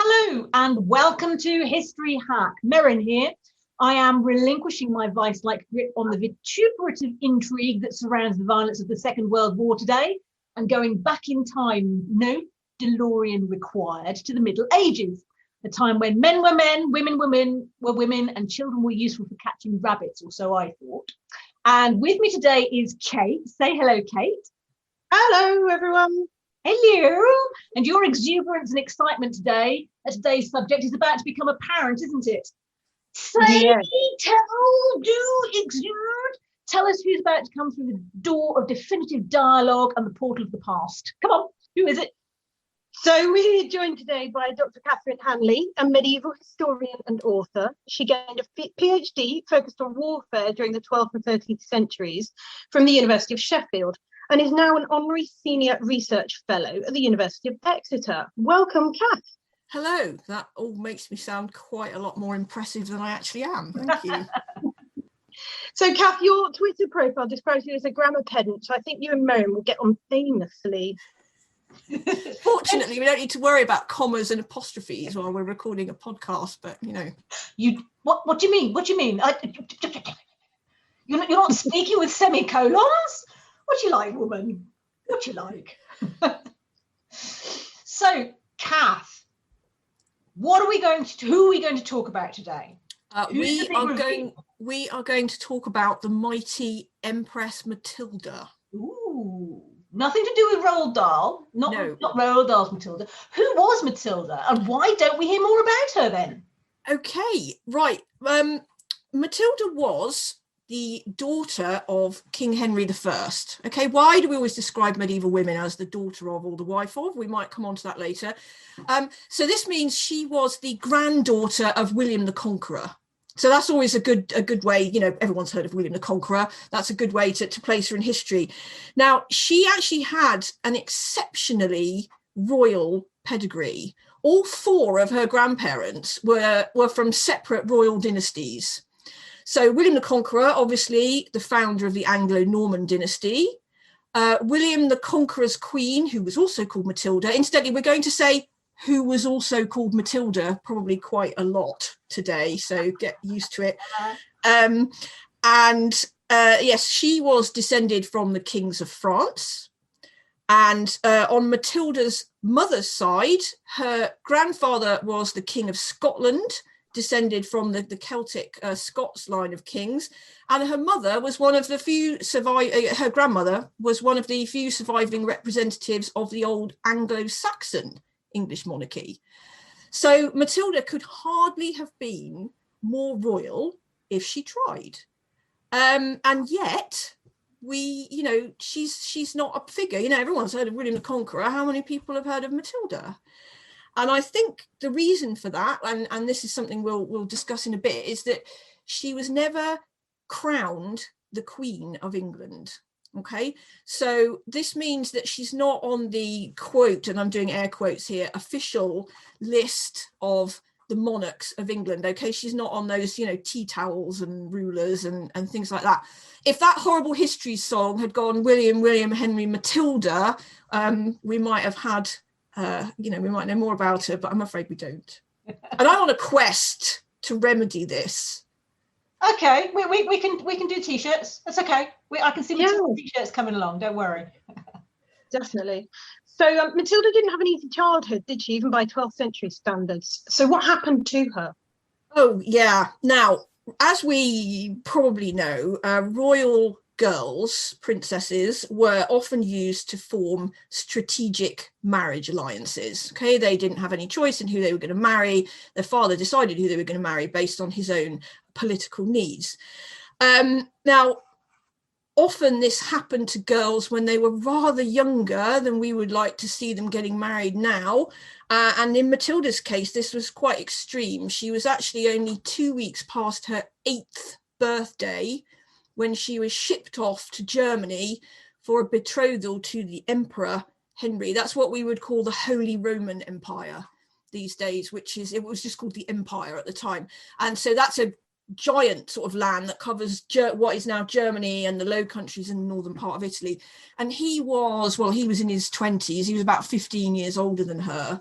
Hello and welcome to History Hack. Merrin here. I am relinquishing my vice-like grip on the vituperative intrigue that surrounds the violence of the Second World War today and going back in time, no DeLorean required, to the Middle Ages, a time when men were men, women were women, and children were useful for catching rabbits, or so I thought. And with me today is Kate. Say hello, Kate. Hello, everyone. Hello. And your exuberance and excitement today, as today's subject, is about to become apparent, isn't it? Say, yes. Tell, do, exude. Tell us who's about to come through the door of definitive dialogue and the portal of the past. Come on, who is it? So we're joined today by Dr. Catherine Hanley, a medieval historian and author. She gained a PhD focused on warfare during the 12th and 13th centuries from the University of Sheffield, and is now an honorary senior research fellow at the University of Exeter. Welcome, Cath. Hello, that all makes me sound quite a lot more impressive than I actually am. Thank you. So, Cath, your Twitter profile describes you as a grammar pedant, so I think you and Merrin will get on famously. Fortunately, we don't need to worry about commas and apostrophes while we're recording a podcast, but you know. What do you mean? What do you mean? You're not speaking with semicolons? What do you like, woman? What do you like? So, Cath, who are we going to talk about today? We are going to talk about the mighty Empress Matilda. Ooh, nothing to do with Roald Dahl. Not Roald Dahl's Matilda. Who was Matilda, and why don't we hear more about her then? Okay, right. Matilda was the daughter of King Henry I. Okay, why do we always describe medieval women as the daughter of or the wife of? We might come on to that later. So this means she was the granddaughter of William the Conqueror. So that's always a good way, you know, everyone's heard of William the Conqueror. That's a good way to place her in history. Now, she actually had an exceptionally royal pedigree. All four of her grandparents were from separate royal dynasties. So William the Conqueror, obviously the founder of the Anglo-Norman dynasty. William the Conqueror's queen, who was also called Matilda. Incidentally, we're going to say who was also called Matilda probably quite a lot today, so get used to it. Yes, she was descended from the kings of France. And on Matilda's mother's side, her grandfather was the King of Scotland, descended from the Celtic Scots line of kings, and her mother was one of the few her grandmother was one of the few surviving representatives of the old Anglo-Saxon English monarchy. So Matilda could hardly have been more royal if she tried, and yet she's not a figure. You know, everyone's heard of William the Conqueror. How many people have heard of Matilda? And I think the reason for that, and this is something we'll discuss in a bit, is that she was never crowned the Queen of England. Okay, so this means that she's not on the quote, and I'm doing air quotes here, official list of the monarchs of England. Okay, she's not on those, you know, tea towels and rulers and things like that. If that horrible history song had gone William, Henry, Matilda, we might have had. We might know more about her, but I'm afraid we don't. And I'm on a quest to remedy this. Okay, we can do t-shirts. That's okay. I can see t-shirts coming along. Don't worry. Definitely. So Matilda didn't have an easy childhood, did she? Even by 12th century standards. So what happened to her? Oh yeah. Now, as we probably know, royal girls, princesses, were often used to form strategic marriage alliances. Okay, they didn't have any choice in who they were going to marry. Their father decided who they were going to marry based on his own political needs. Now, often this happened to girls when they were rather younger than we would like to see them getting married now. And in Matilda's case, this was quite extreme. She was actually only 2 weeks past her 8th birthday when she was shipped off to Germany for a betrothal to the Emperor Henry. That's what we would call the Holy Roman Empire these days, it was just called the Empire at the time. And so that's a giant sort of land that covers what is now Germany and the Low Countries and the northern part of Italy. And he was in his 20s. He was about 15 years older than her.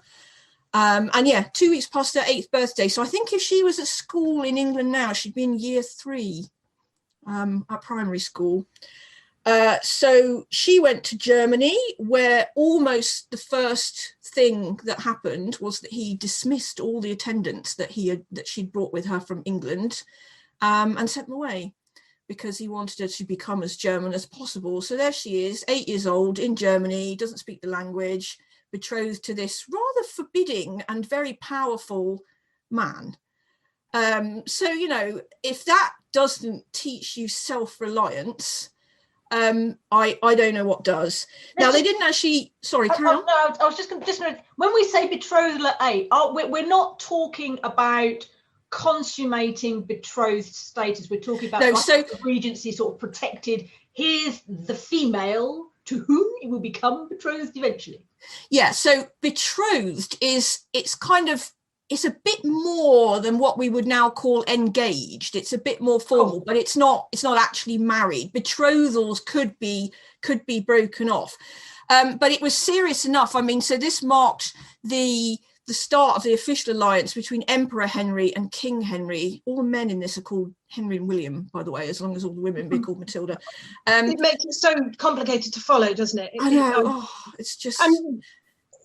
And yeah, 2 weeks past her 8th birthday. So I think if she was at school in England now, she'd be in year 3 at primary school. So she went to Germany, where almost the first thing that happened was that he dismissed all the attendants that she'd brought with her from England, and sent them away because he wanted her to become as German as possible. So there she is, 8 years old in Germany, doesn't speak the language, betrothed to this rather forbidding and very powerful man. So, you know, if that doesn't teach you self-reliance, I don't know what does. Now, they didn't actually, sorry, Carol. No, I was just going to, when we say betrothal at 8, we're not talking about consummating betrothed status. We're talking about Regency sort of protected. Here's the female to whom it will become betrothed eventually. Yeah, so betrothed it's a bit more than what we would now call engaged. It's a bit more formal, but it's not actually married. Betrothals could be broken off. But it was serious enough. I mean, so this marked the start of the official alliance between Emperor Henry and King Henry. All the men in this are called Henry and William, by the way, as long as all the women be called Matilda. It makes it so complicated to follow, doesn't it? I know. It's just...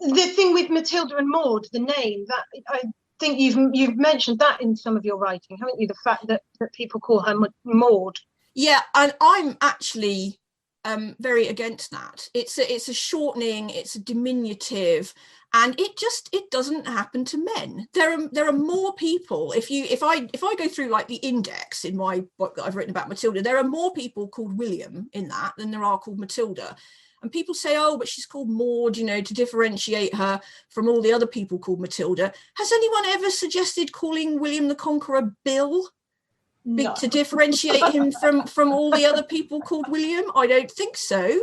the thing with Matilda and Maud, the name, that I think you've mentioned that in some of your writing, haven't you? The fact that people call her Maud. Yeah, and I'm actually very against that. It's a shortening, it's a diminutive, and it doesn't happen to men. There are more people. If I go through like the index in my book that I've written about Matilda, there are more people called William in that than there are called Matilda. And people say, oh, but she's called Maud, you know, to differentiate her from all the other people called Matilda. Has anyone ever suggested calling William the Conqueror Bill? No. To differentiate him from all the other people called William? I don't think so.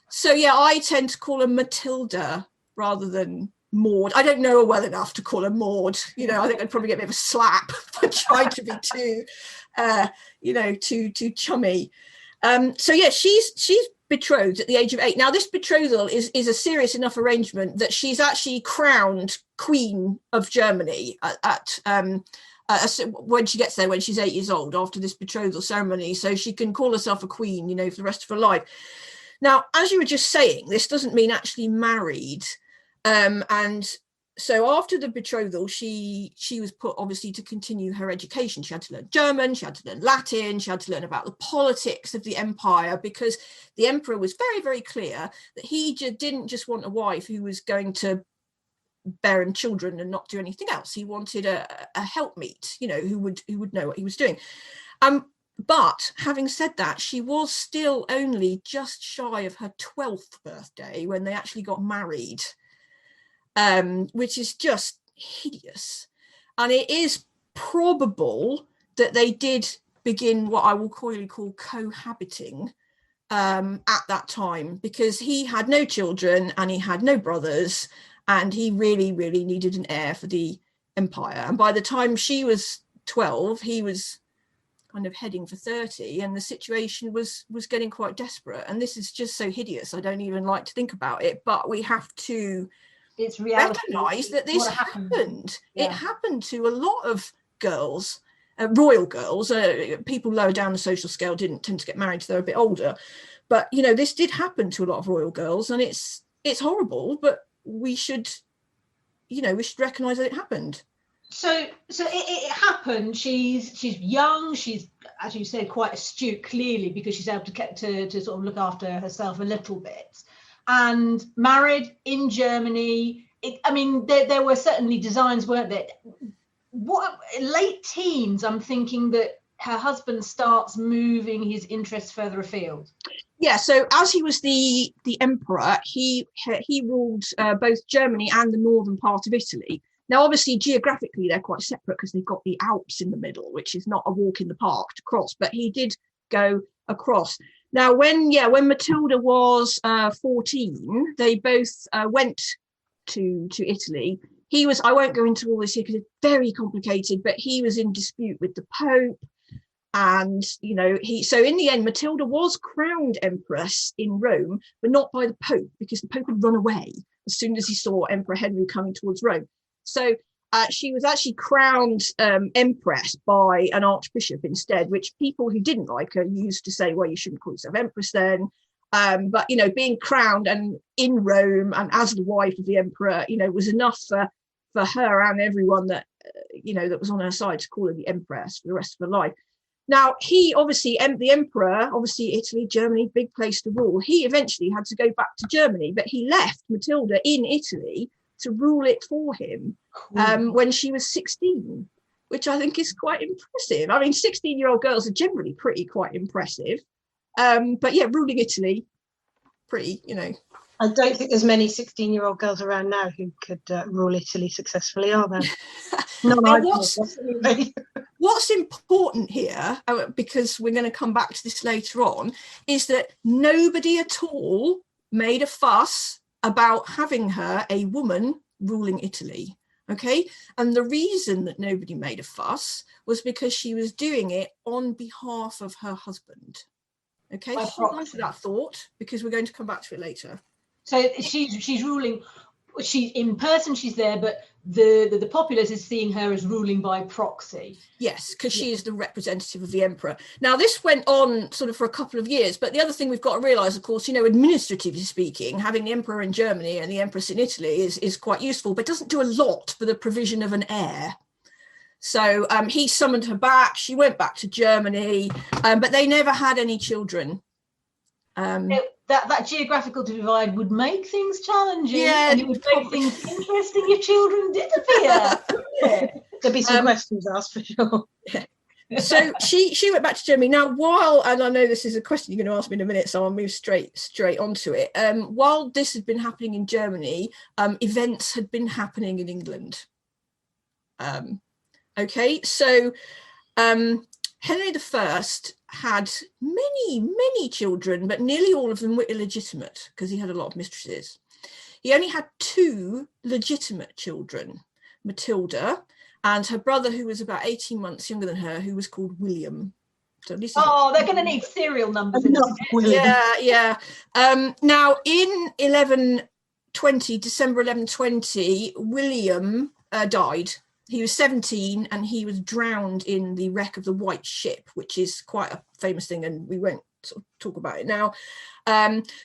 So yeah, I tend to call her Matilda rather than Maud. I don't know her well enough to call her Maud. You know, I think I'd probably get a bit of a slap for trying to be too chummy. So yeah, she's betrothed at the age of 8. Now, this betrothal is a serious enough arrangement that she's actually crowned Queen of Germany when she gets there, when she's 8 years old, after this betrothal ceremony, so she can call herself a queen, you know, for the rest of her life. Now, as you were just saying, this doesn't mean actually married, and so after the betrothal, she was put obviously to continue her education. She had to learn German, she had to learn Latin, she had to learn about the politics of the empire, because the emperor was very, very clear that he didn't just want a wife who was going to bear him children and not do anything else. He wanted a helpmeet, you know, who would know what he was doing. But having said that, she was still only just shy of her 12th birthday when they actually got married, which is just hideous. And it is probable that they did begin what I will coyly call cohabiting at that time, because he had no children and he had no brothers, and he really, really needed an heir for the empire. And by the time she was 12, he was kind of heading for 30, and the situation was getting quite desperate. And this is just so hideous, I don't even like to think about it, but we have to recognise that this happened. Yeah. It happened to a lot of girls, royal girls. People lower down the social scale didn't tend to get married till they're a bit older, but you know, this did happen to a lot of royal girls, and it's horrible, but we should recognise that it happened. So it happened. She's young. She's, as you said, quite astute, clearly, because she's able to sort of look after herself a little bit. And married in Germany. There were certainly designs, weren't there? What late teens? I'm thinking that her husband starts moving his interests further afield. Yeah, so as he was the emperor, he ruled both Germany and the northern part of Italy. Now, obviously, geographically, they're quite separate because they've got the Alps in the middle, which is not a walk in the park to cross, but he did go across. Now, when Matilda was 14, they both went to Italy. He was, I won't go into all this here because it's very complicated, but he was in dispute with the Pope. And, you know, so in the end, Matilda was crowned empress in Rome, but not by the Pope, because the Pope had run away as soon as he saw Emperor Henry coming towards Rome. So she was actually crowned empress by an archbishop instead, which people who didn't like her used to say, well, you shouldn't call yourself empress then. But, you know, being crowned and in Rome and as the wife of the emperor, you know, was enough for her and everyone that, you know, that was on her side to call her the empress for the rest of her life. Now, he obviously, the emperor, obviously Italy, Germany, big place to rule. He eventually had to go back to Germany, but he left Matilda in Italy to rule it for him when she was 16, which I think is quite impressive. I mean, 16-year-old girls are generally quite impressive. But yeah, ruling Italy, pretty, you know. I don't think there's many 16-year-old girls around now who could rule Italy successfully, are there? Now, what's important here, because we're going to come back to this later on, is that nobody at all made a fuss about having her a woman ruling Italy. Okay, and the reason that nobody made a fuss was because she was doing it on behalf of her husband. Okay, hold on to that thought, because we're going to come back to it later. So she's ruling. She's in person, she's there, but the populace is seeing her as ruling by proxy. Yes, because she is the representative of the emperor. Now, this went on sort of for a couple of years, but the other thing we've got to realise, of course, you know, administratively speaking, having the emperor in Germany and the empress in Italy is quite useful, but doesn't do a lot for the provision of an heir. So he summoned her back. She went back to Germany, but they never had any children. That geographical divide would make things challenging, yeah, and it would make things interesting if children did appear. There'd be some questions asked for sure. So she went back to Germany. Now, and I know this is a question you're going to ask me in a minute, so I'll move straight onto it. While this had been happening in Germany, events had been happening in England. Okay, so Henry I had many children, but nearly all of them were illegitimate because he had a lot of mistresses. He only had 2 legitimate children, Matilda and her brother, who was about 18 months younger than her, who was called William. So they're going to need serial numbers. Yeah. Now, in December 1120, William died. He was 17 and he was drowned in the wreck of the White Ship, which is quite a famous thing, and we won't sort of talk about it now.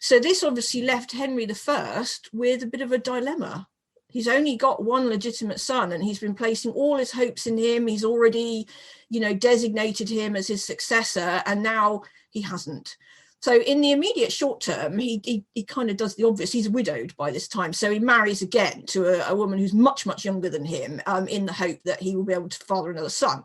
So this obviously left Henry I with a bit of a dilemma. He's only got one legitimate son and he's been placing all his hopes in him. He's already, you know, designated him as his successor, and now he hasn't. So in the immediate short term, he kind of does the obvious. He's widowed by this time. So he marries again to a woman who's much younger than him, in the hope that he will be able to father another son.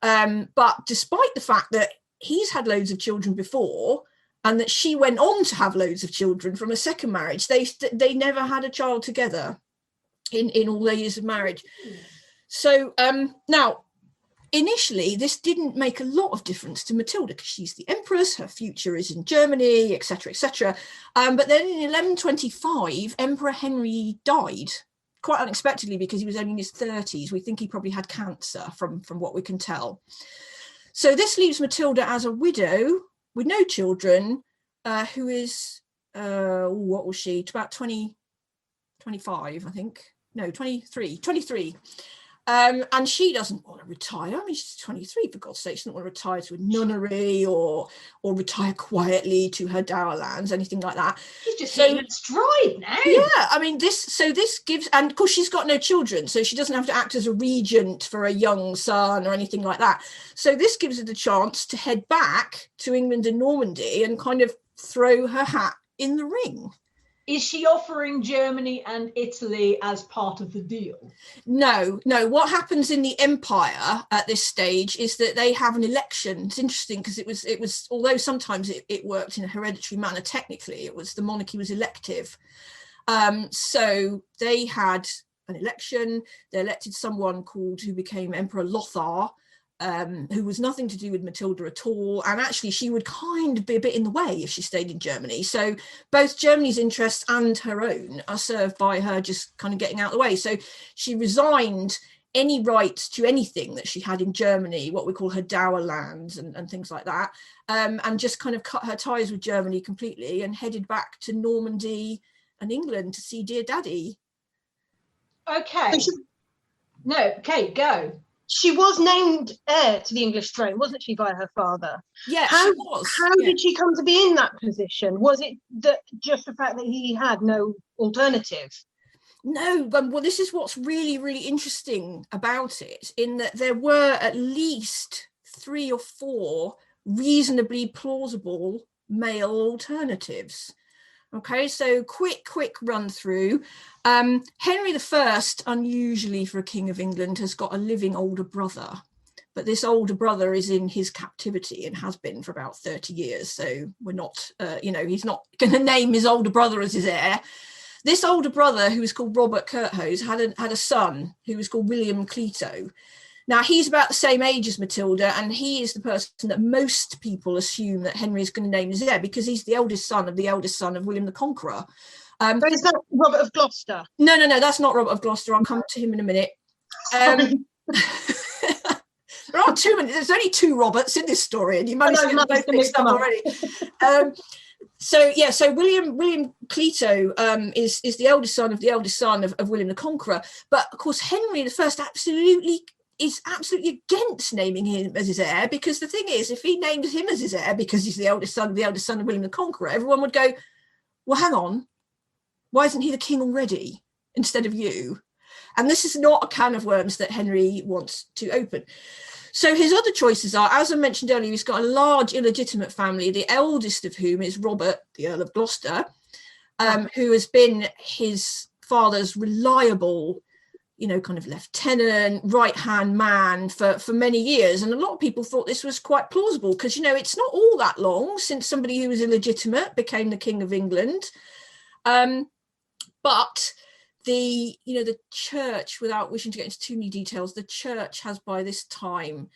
But despite the fact that he's had loads of children before and that she went on to have loads of children from a second marriage, they never had a child together in all their years of marriage. So now, initially, this didn't make a lot of difference to Matilda because she's the empress, her future is in Germany, etc., etc. But then in 1125, Emperor Henry died quite unexpectedly because he was only in his 30s. We think he probably had cancer from what we can tell. So this leaves Matilda as a widow with no children, who is, what was she? About 25, I think. No, 23. And she doesn't want to retire. I mean, she's 23, for God's sake. She doesn't want to retire to a nunnery or retire quietly to her dower lands, anything like that. She's just hitting a stride now. Yeah, I mean, this gives, and of course she's got no children, so she doesn't have to act as a regent for a young son or anything like that. So this gives her the chance to head back to England and Normandy and kind of throw her hat in the ring. Is she offering Germany and Italy as part of the deal? No. What happens in the empire at this stage is that they have an election. It's interesting because it was although sometimes it worked in a hereditary manner, technically the monarchy was elective. So they had an election. They elected someone who became Emperor Lothar, who was nothing to do with Matilda at all, and actually she would kind of be a bit in the way if she stayed in Germany. So both Germany's interests and her own are served by her just kind of getting out of the way. So she resigned any rights to anything that she had in Germany, what we call her dower lands and things like that, and just kind of cut her ties with Germany completely and headed back to Normandy and England to see dear daddy. Okay. No, Kate, go. She was named heir to the English throne, wasn't she, by her father? Yeah, How, she was. How did she come to be in that position? Was it just the fact that he had no alternative? No, well, this is what's really, really interesting about it, in that there were at least 3 or 4 reasonably plausible male alternatives. Okay, so quick run through. Henry I, unusually for a king of England, has got a living older brother, but this older brother is in his captivity and has been for about 30 years. So we're not, he's not going to name his older brother as his heir. This older brother, who was called Robert Curthose, had a son who was called William Clito. Now, he's about the same age as Matilda, and he is the person that most people assume that Henry is going to name as heir, because he's the eldest son of William the Conqueror. So is that Robert of Gloucester? No, that's not Robert of Gloucester. I'll come to him in a minute. There aren't too many. There's only 2 Roberts in this story, and you managed to get both mixed up already. So William Clito is the eldest son of William the Conqueror. But of course, Henry I is absolutely against naming him as his heir, because the thing is, if he named him as his heir because he's the eldest son of William the Conqueror, everyone would go, well, hang on, why isn't he the king already instead of you? And this is not a can of worms that Henry wants to open. So his other choices are, as I mentioned earlier, he's got a large illegitimate family, the eldest of whom is Robert, the Earl of Gloucester, who has been his father's reliable, kind of lieutenant, right-hand man for many years. And a lot of people thought this was quite plausible, because, it's not all that long since somebody who was illegitimate became the King of England. But the church, without wishing to get into too many details, the church has by this time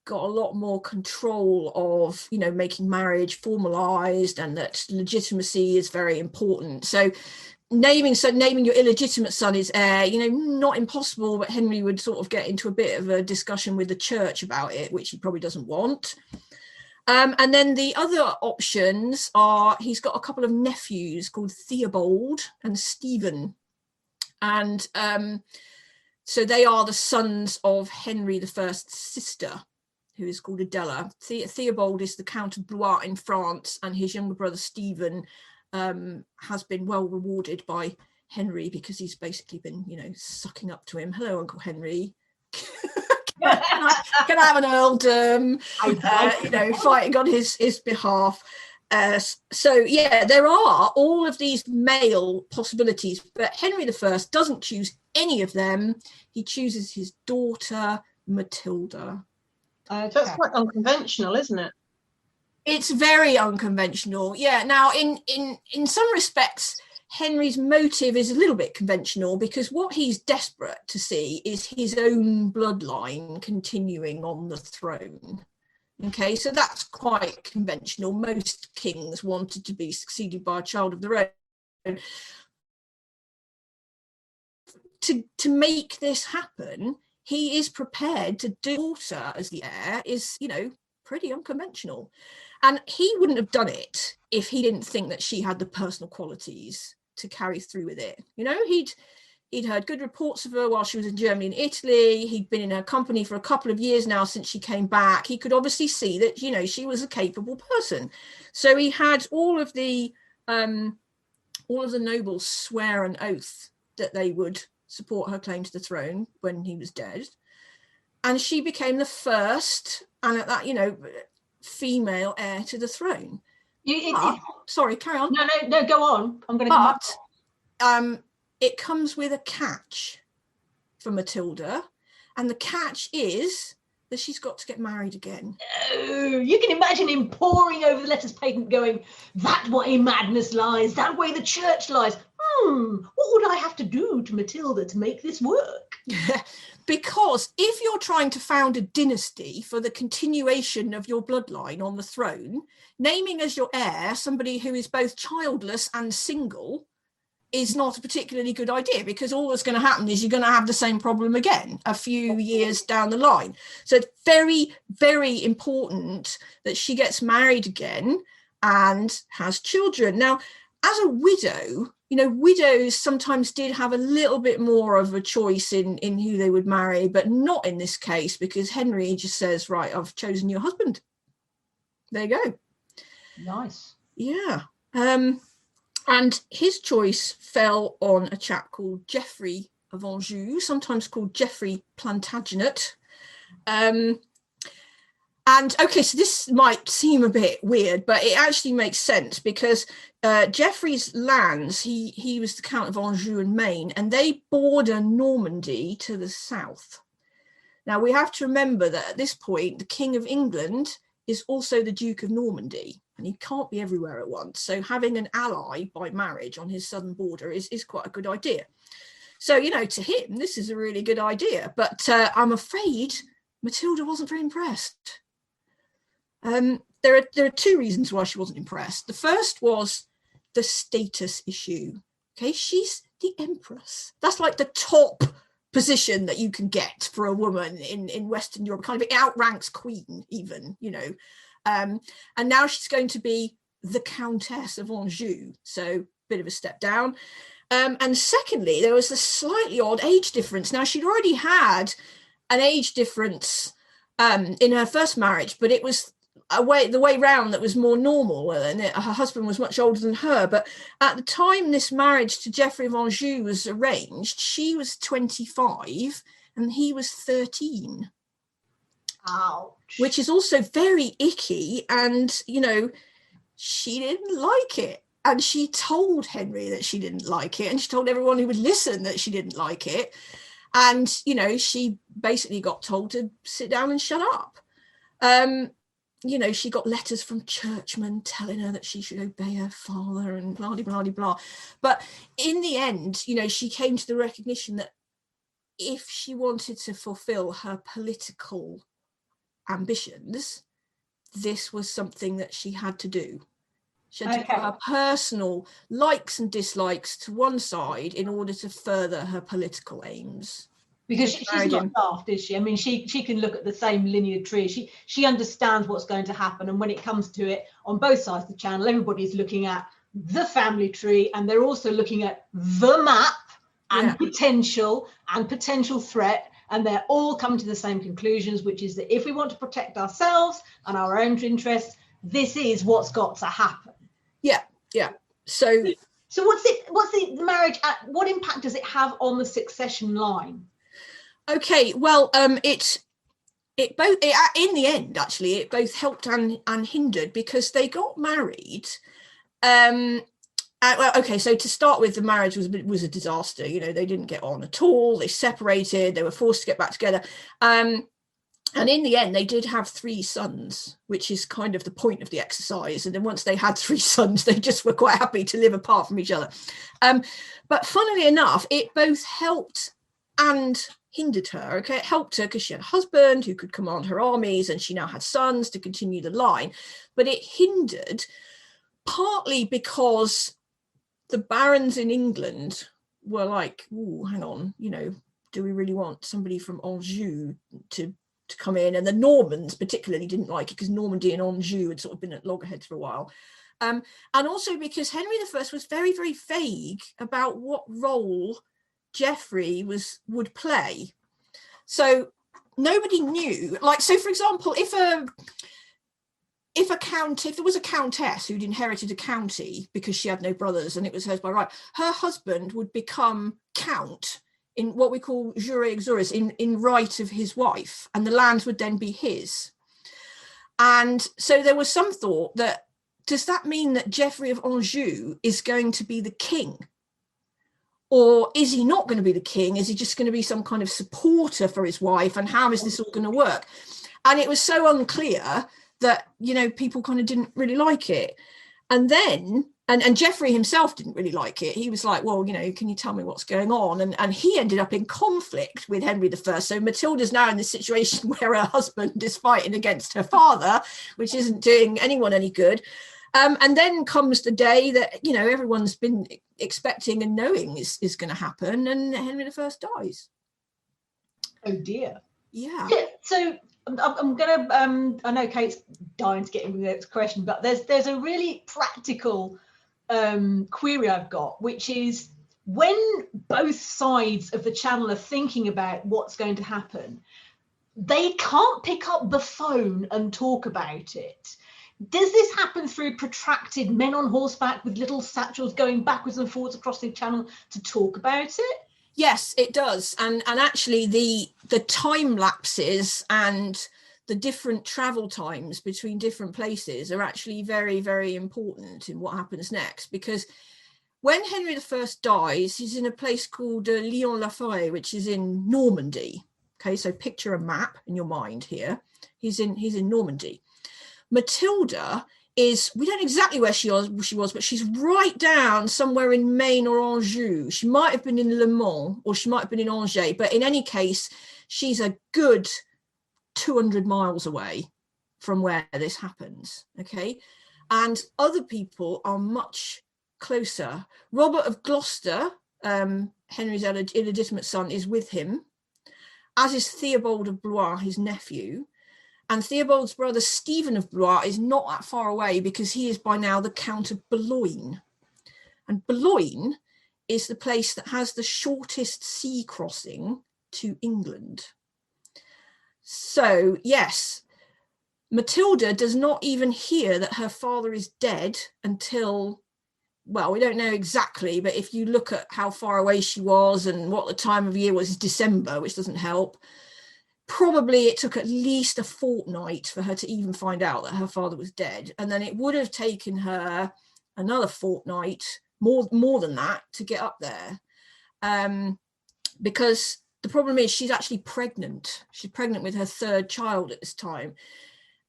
got a lot more control of, making marriage formalized, and that legitimacy is very important. So naming your illegitimate son as heir, not impossible, but Henry would sort of get into a bit of a discussion with the church about it, which he probably doesn't want. And then the other options are, he's got a couple of nephews called Theobald and Stephen. And so they are the sons of Henry I's sister, who is called Adela. Theobald is the Count of Blois in France, and his younger brother Stephen has been well rewarded by Henry, because he's basically been, sucking up to him. Hello, Uncle Henry. Can I have an earldom? Fighting on his behalf. So there are all of these male possibilities, but Henry I doesn't choose any of them. He chooses his daughter Matilda. That's quite unconventional, isn't it? It's very unconventional. Yeah. Now, in some respects, Henry's motive is a little bit conventional, because what he's desperate to see is his own bloodline continuing on the throne. Okay, so that's quite conventional. Most kings wanted to be succeeded by a child of their own. To make this happen, he is prepared to do daughter as the heir is, pretty unconventional. And he wouldn't have done it if he didn't think that she had the personal qualities to carry through with it. He'd heard good reports of her while she was in Germany and Italy. He'd been in her company for a couple of years now since she came back. He could obviously see that, she was a capable person. So he had all of the nobles swear an oath that they would support her claim to the throne when he was dead. And she became the first, and at that, female heir to the throne. Sorry, carry on. No, go on. I'm going to come up. It comes with a catch for Matilda, and the catch is that she's got to get married again. Oh, you can imagine him poring over the letters patent, going, that way madness lies, that way the church lies. What would I have to do to Matilda to make this work? Because if you're trying to found a dynasty for the continuation of your bloodline on the throne, naming as your heir somebody who is both childless and single is not a particularly good idea, because all that's going to happen is you're going to have the same problem again a few years down the line. So it's very, very important that she gets married again and has children. Now, as a widow, widows sometimes did have a little bit more of a choice in who they would marry, but not in this case, because Henry just says, right, I've chosen your husband. There you go. Nice. Yeah. And his choice fell on a chap called Geoffrey of Anjou, sometimes called Geoffrey Plantagenet. And okay, so this might seem a bit weird, but it actually makes sense, because Geoffrey's lands, he was the Count of Anjou and Maine, and they border Normandy to the south. Now, we have to remember that at this point, the King of England is also the Duke of Normandy, and he can't be everywhere at once. So having an ally by marriage on his southern border is quite a good idea. So, to him, this is a really good idea. But I'm afraid Matilda wasn't very impressed. There are two reasons why she wasn't impressed. The first was the status issue. Okay, she's the empress. That's like the top position that you can get for a woman in Western Europe. Kind of, it outranks queen even, and now she's going to be the Countess of Anjou. So bit of a step down. And secondly, there was a slightly odd age difference. Now, she'd already had an age difference in her first marriage, but it was the way round that was more normal, and her husband was much older than her. But at the time this marriage to Geoffrey of Anjou was arranged, she was 25 and he was 13. Ouch. Which is also very icky, and she didn't like it, and she told Henry that she didn't like it, and she told everyone who would listen that she didn't like it, and she basically got told to sit down and shut up. She got letters from churchmen telling her that she should obey her father and blah, blah, blah, blah. But in the end, she came to the recognition that if she wanted to fulfill her political ambitions, this was something that she had to do. She had to put her personal likes and dislikes to one side in order to further her political aims. Because she's not daft, is she? I mean, she can look at the same linear tree. She understands what's going to happen. And when it comes to it, on both sides of the channel, everybody's looking at the family tree, and they're also looking at the map and potential threat. And they're all coming to the same conclusions, which is that if we want to protect ourselves and our own interests, this is what's got to happen. Yeah. So what's the marriage? What impact does it have on the succession line? Okay, well, it both in the end, actually, it both helped and hindered, because they got married. So to start with, the marriage was a disaster. They didn't get on at all. They separated. They were forced to get back together. And in the end, they did have 3 sons, which is kind of the point of the exercise. And then once they had 3 sons, they just were quite happy to live apart from each other. But funnily enough, it both helped and hindered her. Okay, it helped her because she had a husband who could command her armies, and she now had sons to continue the line. But it hindered partly because the barons in England were like, "Ooh, hang on, do we really want somebody from Anjou to come in?" And the Normans particularly didn't like it, because Normandy and Anjou had sort of been at loggerheads for a while. And also because Henry I was very, very vague about what role Geoffrey would play. So nobody knew. Like, so for example, if there was a countess who'd inherited a county because she had no brothers and it was hers by right, her husband would become count in what we call jure exuris, in right of his wife, and the lands would then be his. And so there was some thought that, does that mean that Geoffrey of Anjou is going to be the king? Or is he not going to be the king? Is he just going to be some kind of supporter for his wife? And how is this all going to work? And it was so unclear that, people kind of didn't really like it. And then, and Geoffrey himself didn't really like it. He was like, well, can you tell me what's going on? And he ended up in conflict with Henry I. So Matilda's now in this situation where her husband is fighting against her father, which isn't doing anyone any good. And then comes the day that, everyone's been expecting and knowing is going to happen, and Henry I dies. Oh dear. Yeah. So I'm going to, I know Kate's dying to get into the next question, but there's a really practical query I've got, which is when both sides of the channel are thinking about what's going to happen, they can't pick up the phone and talk about it. Does this happen through protracted men on horseback with little satchels going backwards and forwards across the channel to talk about it? Yes, it does. And actually the time lapses and the different travel times between different places are actually very, very important in what happens next, because when Henry I dies, he's in a place called Lyon-la-Forêt, which is in Normandy. Okay, so picture a map in your mind here. He's in Normandy. Matilda is, we don't know exactly where she was, but she's right down somewhere in Maine or Anjou. She might have been in Le Mans, or she might have been in Angers, but in any case, she's a good 200 miles away from where this happens. Okay, and other people are much closer. Robert of Gloucester, Henry's illegitimate son, is with him, as is Theobald of Blois, his nephew. And Theobald's brother Stephen of Blois is not that far away, because he is by now the Count of Boulogne. And Boulogne is the place that has the shortest sea crossing to England. So yes, Matilda does not even hear that her father is dead until, well, we don't know exactly, but if you look at how far away she was and what the time of year was, December, which doesn't help, probably it took at least a fortnight for her to even find out that her father was dead. And then it would have taken her another fortnight, more than that, to get up there. Because the problem is she's actually pregnant. She's pregnant with her third child at this time.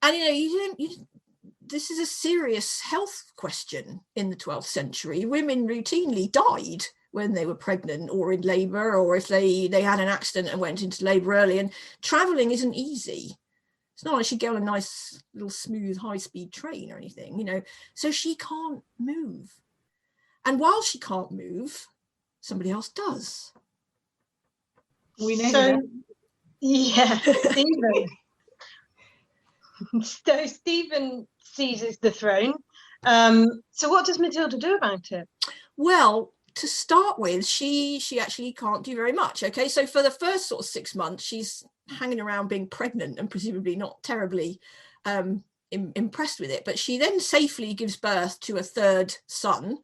And, this is a serious health question in the 12th century. Women routinely died when they were pregnant or in labour, or if they had an accident and went into labour early. And travelling isn't easy. It's not like she'd go on a nice little smooth high-speed train or anything, So she can't move. And while she can't move, somebody else does. We know that. Yeah, Stephen. So Stephen seizes the throne. So what does Matilda do about it? Well, to start with, she actually can't do very much. Okay, so for the first sort of 6 months, she's hanging around being pregnant and presumably not terribly impressed with it. But she then safely gives birth to a third son.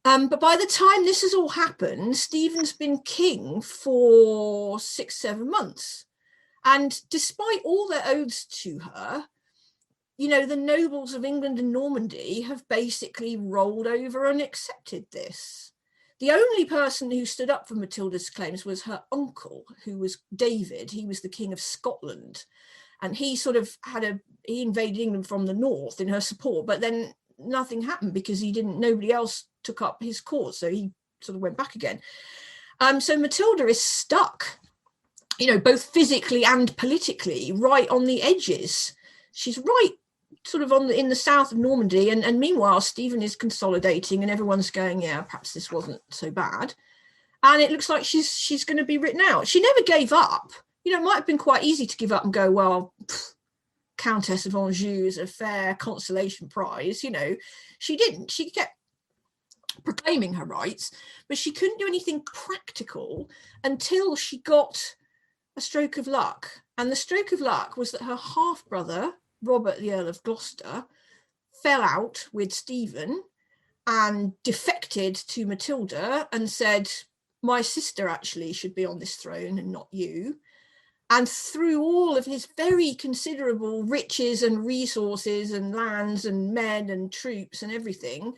But by the time this has all happened, Stephen's been king for 6-7 months. And despite all their oaths to her, the nobles of England and Normandy have basically rolled over and accepted this. The only person who stood up for Matilda's claims was her uncle, who was David. He was the King of Scotland. And he sort of he invaded England from the north in her support, but then nothing happened because nobody else took up his cause. So he sort of went back again. So Matilda is stuck, both physically and politically, right on the edges. She's right sort of in the south of Normandy, and meanwhile Stephen is consolidating and everyone's going, yeah, perhaps this wasn't so bad, and it looks like she's going to be written out. She never gave up. It might have been quite easy to give up and go, well, Countess of Anjou is a fair consolation prize. She didn't. She kept proclaiming her rights, but she couldn't do anything practical until she got a stroke of luck. And the stroke of luck was that her half-brother, Robert, the Earl of Gloucester, fell out with Stephen and defected to Matilda and said, my sister actually should be on this throne and not you. And through all of his very considerable riches and resources and lands and men and troops and everything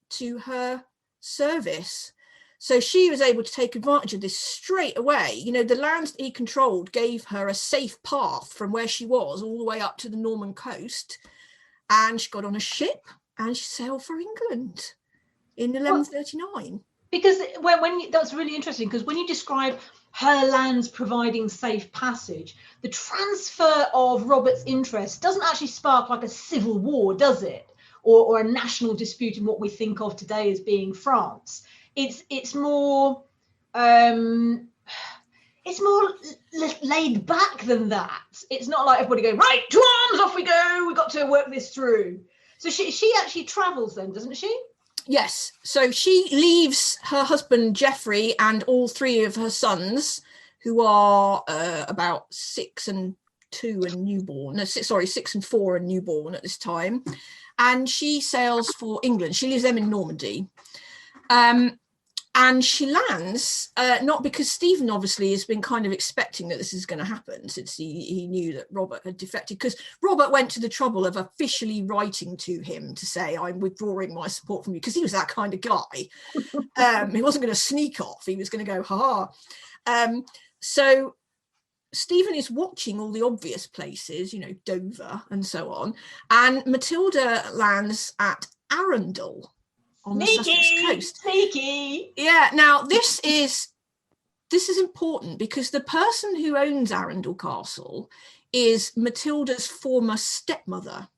to her service. So she was able to take advantage of this straight away. The lands that he controlled gave her a safe path from where she was all the way up to the Norman coast. And she got on a ship and she sailed for England in 1139. Because that's really interesting, because when you describe her lands providing safe passage, the transfer of Robert's interest doesn't actually spark like a civil war, does it? Or a national dispute in what we think of today as being France. It's more laid back than that. It's not like everybody going, right, to arms, off we go, we've got to work this through. So she actually travels then, doesn't she? Yes, so she leaves her husband Geoffrey and all three of her sons, who are about 6 and 2 and newborn. No, 6 and 4 and newborn at this time, and she sails for England. She leaves them in Normandy, and she lands not because Stephen obviously has been kind of expecting that this is going to happen since he knew that Robert had defected, because Robert went to the trouble of officially writing to him to say, I'm withdrawing my support from you, because he was that kind of guy. He wasn't going to sneak off, he was going to go ha. So Stephen is watching all the obvious places, Dover and so on, and Matilda lands at Arundel on the Sussex coast. Sneaky. Yeah. Now this is important because the person who owns Arundel Castle is Matilda's former stepmother.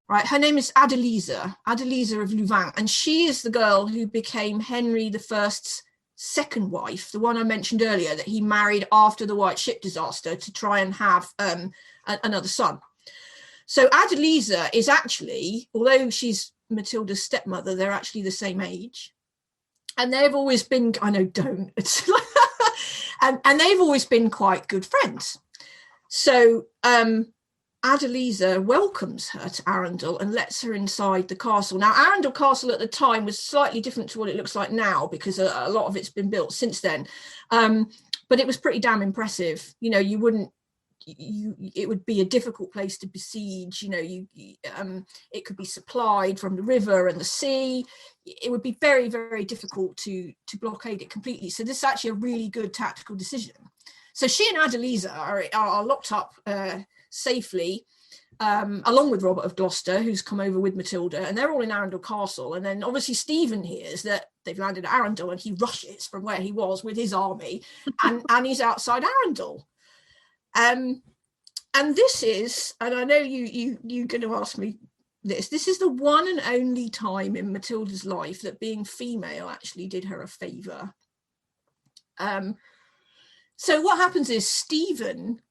Right. Her name is Adeliza of Louvain, and she is the girl who became Henry I's second wife, the one I mentioned earlier that he married after the White Ship disaster to try and have another son. So Adeliza is actually, although she's Matilda's stepmother, they're actually the same age, and they've always been, I know, don't it's and they've always been quite good friends. So Adeliza welcomes her to Arundel and lets her inside the castle. Now Arundel Castle at the time was slightly different to what it looks like now, because a lot of it's been built since then, but it was pretty damn impressive. It would be a difficult place to besiege. It could be supplied from the river and the sea. It would be very, very difficult to blockade it completely. So this is actually a really good tactical decision. So she and Adeliza are locked up safely, along with Robert of Gloucester, who's come over with Matilda, and they're all in Arundel Castle. And then obviously Stephen hears that they've landed at Arundel, and he rushes from where he was with his army, and he's outside Arundel. And this is, and I know you're going to ask me this is the one and only time in Matilda's life that being female actually did her a favour. So what happens is Stephen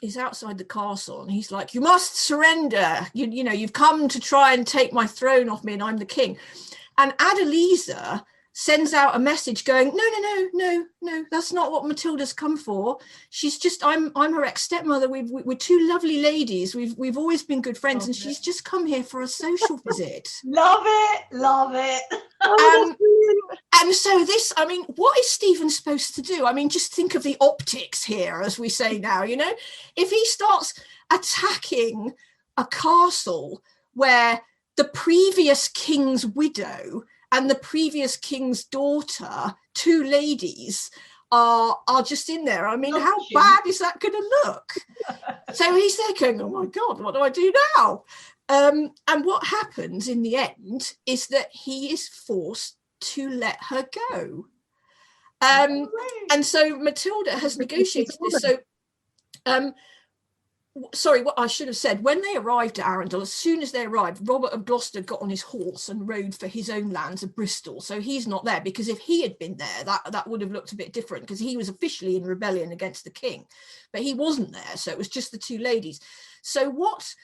is outside the castle, and he's like, you must surrender, you've come to try and take my throne off me, and I'm the king. And Adeliza sends out a message going, no, that's not what Matilda's come for. She's just, I'm her ex-stepmother. We're two lovely ladies. We've always been good friends, and she's just come here for a social visit. Love it. And so this, what is Stephen supposed to do? Just think of the optics here, as we say now, if he starts attacking a castle where the previous king's widow and the previous king's daughter, two ladies, are just in there. How bad is that going to look? So he's there going, oh my God, what do I do now? And what happens in the end is that he is forced to let her go. And so Matilda has negotiated this. So sorry, what I should have said, when they arrived at Arundel, as soon as they arrived, Robert of Gloucester got on his horse and rode for his own lands of Bristol. So he's not there, because if he had been there, that would have looked a bit different, because he was officially in rebellion against the king, but he wasn't there. So it was just the two ladies. So what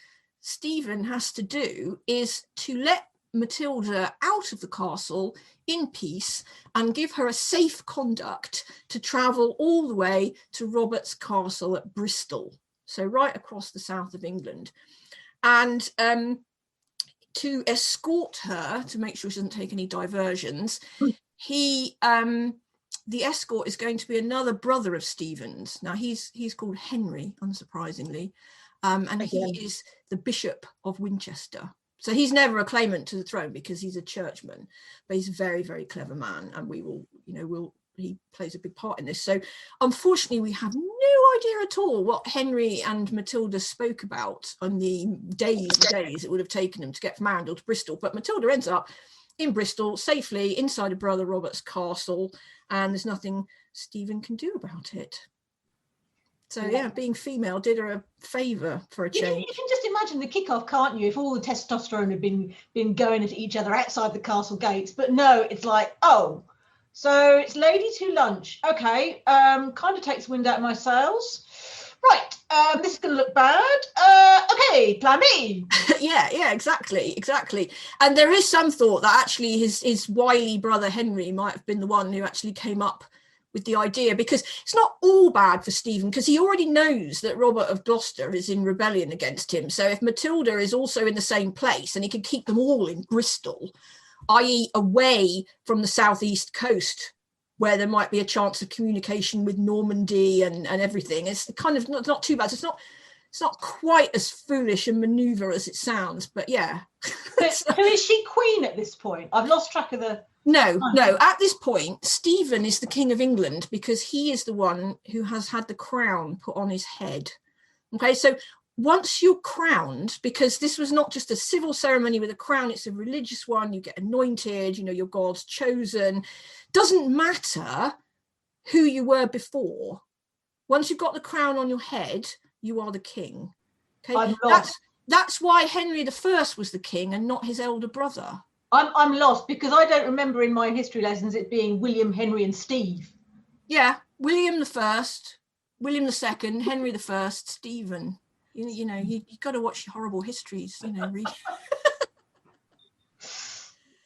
Stephen has to do is to let Matilda out of the castle in peace and give her a safe conduct to travel all the way to Robert's castle at Bristol. So right across the south of England, and to escort her, to make sure she doesn't take any diversions, the escort is going to be another brother of Stephen's. Now he's called Henry, unsurprisingly, and he is the Bishop of Winchester. So he's never a claimant to the throne because he's a churchman, but he's a very, very clever man, and he plays a big part in this. So unfortunately, we have no idea at all what Henry and Matilda spoke about on the days it would have taken them to get from Arundel to Bristol. But Matilda ends up in Bristol safely inside of Brother Robert's castle, and there's nothing Stephen can do about it. So yeah, being female did her a favour for a change. You can just imagine the kickoff, can't you? If all the testosterone had been going at each other outside the castle gates, but no, it's like, oh, so it's ladies who lunch. Okay, kind of takes wind out of my sails. Right, this is going to look bad. Okay, plan B. Yeah, exactly. And there is some thought that actually his wily brother Henry might have been the one who actually came up with the idea, because it's not all bad for Stephen, because he already knows that Robert of Gloucester is in rebellion against him. So if Matilda is also in the same place, and he can keep them all in Bristol, i.e. away from the southeast coast, where there might be a chance of communication with Normandy and everything, it's kind of not too bad. It's not quite as foolish a manoeuvre as it sounds, but yeah. So is she queen at this point? I've lost track of the... No, at this point, Stephen is the King of England, because he is the one who has had the crown put on his head. Okay, so once you're crowned, because this was not just a civil ceremony with a crown, it's a religious one, you get anointed, your God's chosen. Doesn't matter who you were before. Once you've got the crown on your head, you are the king. Okay, that's why Henry I was the king and not his elder brother. I'm lost, because I don't remember in my history lessons it being William, Henry and Steve. Yeah, William I, William II, Henry I, Stephen. You got to watch horrible histories, read.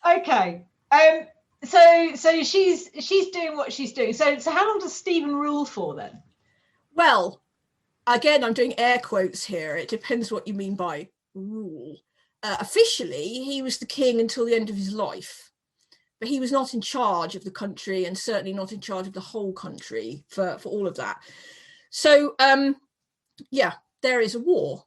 Okay. So she's doing what she's doing. So how long does Stephen rule for then? Well, again, I'm doing air quotes here. It depends what you mean by rule. Officially, he was the king until the end of his life, but he was not in charge of the country, and certainly not in charge of the whole country for all of that. So, there is a war,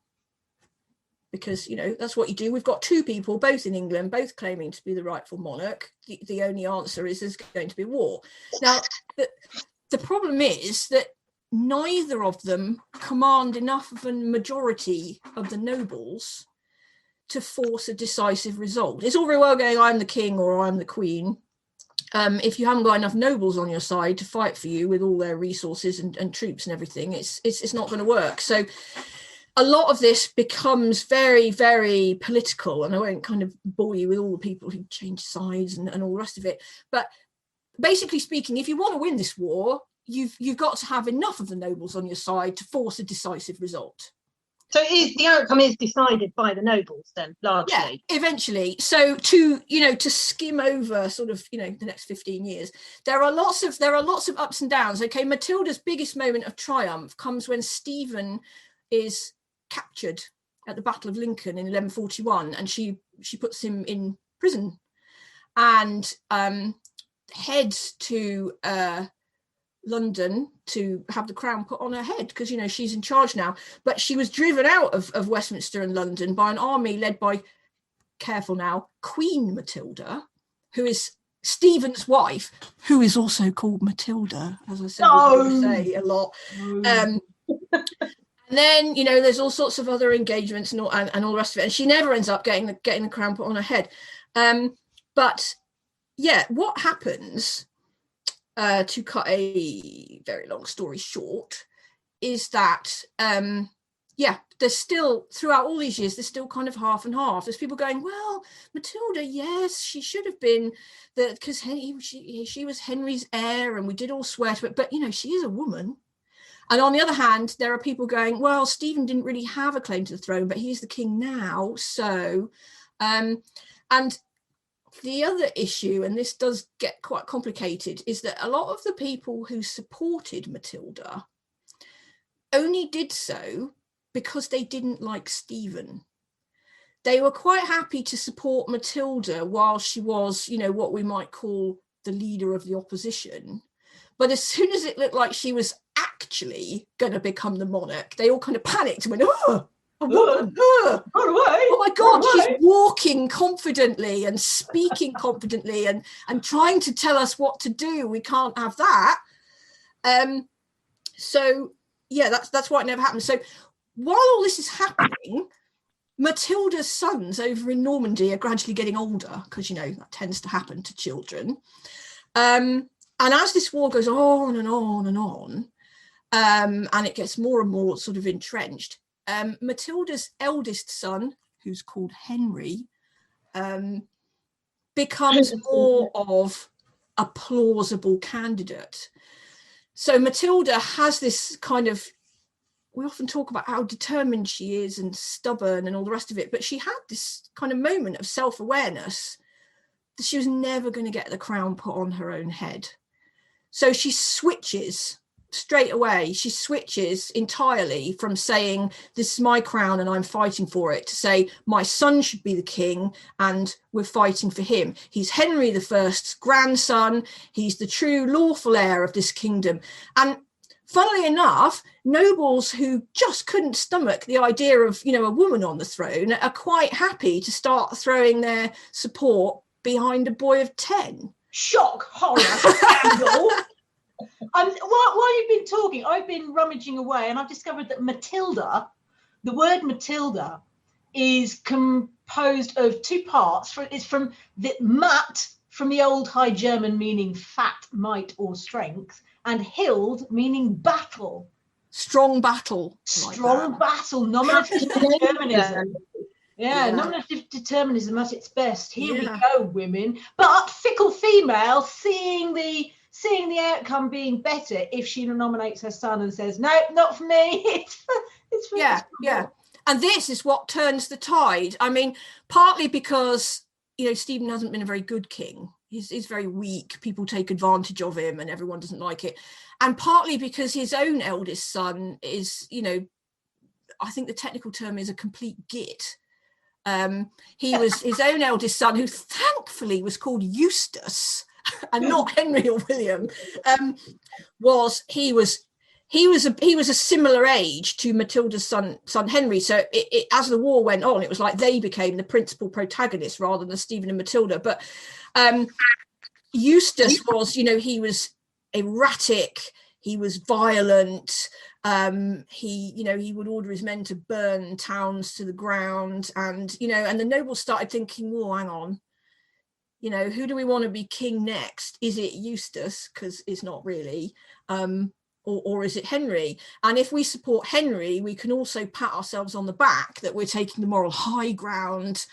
because, that's what you do. We've got two people, both in England, both claiming to be the rightful monarch. The only answer is there's going to be war. Now, the problem is that neither of them command enough of a majority of the nobles to force a decisive result. It's all very well going, I'm the king or I'm the queen. If you haven't got enough nobles on your side to fight for you with all their resources and troops and everything, it's not going to work. So a lot of this becomes very, very political, and I won't kind of bore you with all the people who change sides and all the rest of it. But basically speaking, if you want to win this war, you've got to have enough of the nobles on your side to force a decisive result. So the outcome is decided by the nobles then, largely? Yeah, eventually. So to skim over sort of, the next 15 years, there are lots of ups and downs. Okay, Matilda's biggest moment of triumph comes when Stephen is captured at the Battle of Lincoln in 1141, and she puts him in prison and heads to London to have the crown put on her head, because she's in charge now. But she was driven out of Westminster and London by an army led by, careful now, Queen Matilda, who is Stephen's wife, who is also called Matilda, as I said, we say a lot. And then there's all sorts of other engagements and all the rest of it, and she never ends up getting the crown put on her head. But yeah, what happens, to cut a very long story short, is that there's still, throughout all these years, there's still kind of half and half. There's people going, well, Matilda, yes, she should have been, because she was Henry's heir and we did all swear to it, but she is a woman. And on the other hand, there are people going, well, Stephen didn't really have a claim to the throne, but he's the king now. So, and the other issue, and this does get quite complicated, is that a lot of the people who supported Matilda only did so because they didn't like Stephen. They were quite happy to support Matilda while she was, what we might call the leader of the opposition. But as soon as it looked like she was actually going to become the monarch, they all kind of panicked and went, oh, a woman, oh my God, she's walking confidently and speaking confidently and trying to tell us what to do. We can't have that. So yeah, that's why it never happened. So while all this is happening, Matilda's sons over in Normandy are gradually getting older, because that tends to happen to children. And as this war goes on and on and on, and it gets more and more sort of entrenched, Matilda's eldest son, who's called Henry, becomes more of a plausible candidate. So Matilda has this kind of we often talk about how determined she is and stubborn and all the rest of it, but she had this kind of moment of self-awareness that she was never going to get the crown put on her own head. So she switches straight away. She switches entirely from saying, this is my crown and I'm fighting for it, to say, my son should be the king and we're fighting for him. He's Henry I's grandson. He's the true lawful heir of this kingdom. And funnily enough, nobles who just couldn't stomach the idea of, a woman on the throne are quite happy to start throwing their support behind a boy of 10. Shock, horror, scandal. While you've been talking, I've been rummaging away and I've discovered that Matilda, the word Matilda, is composed of two parts. It's from the mat, from the old High German meaning fat, might or strength, and hild meaning battle. Strong battle. Strong battle, nominative determinism. Yeah, nominative determinism at its best. Here we go, women. But fickle female, seeing the outcome being better if she nominates her son and says, no, not for me. It's for yeah. And this is what turns the tide. I mean, partly because, Stephen hasn't been a very good king. He's very weak. People take advantage of him and everyone doesn't like it. And partly because his own eldest son is, I think the technical term is a complete git. He was his own eldest son, who thankfully was called Eustace and not Henry or William. He was a similar age to Matilda's son Henry. So it, as the war went on, it was like they became the principal protagonists rather than Stephen and Matilda. But Eustace was, he was erratic, he was violent. He would order his men to burn towns to the ground, and and the nobles started thinking, well, hang on, who do we want to be king next? Is it Eustace, because it's not really, or is it Henry? And if we support Henry, we can also pat ourselves on the back that we're taking the moral high ground,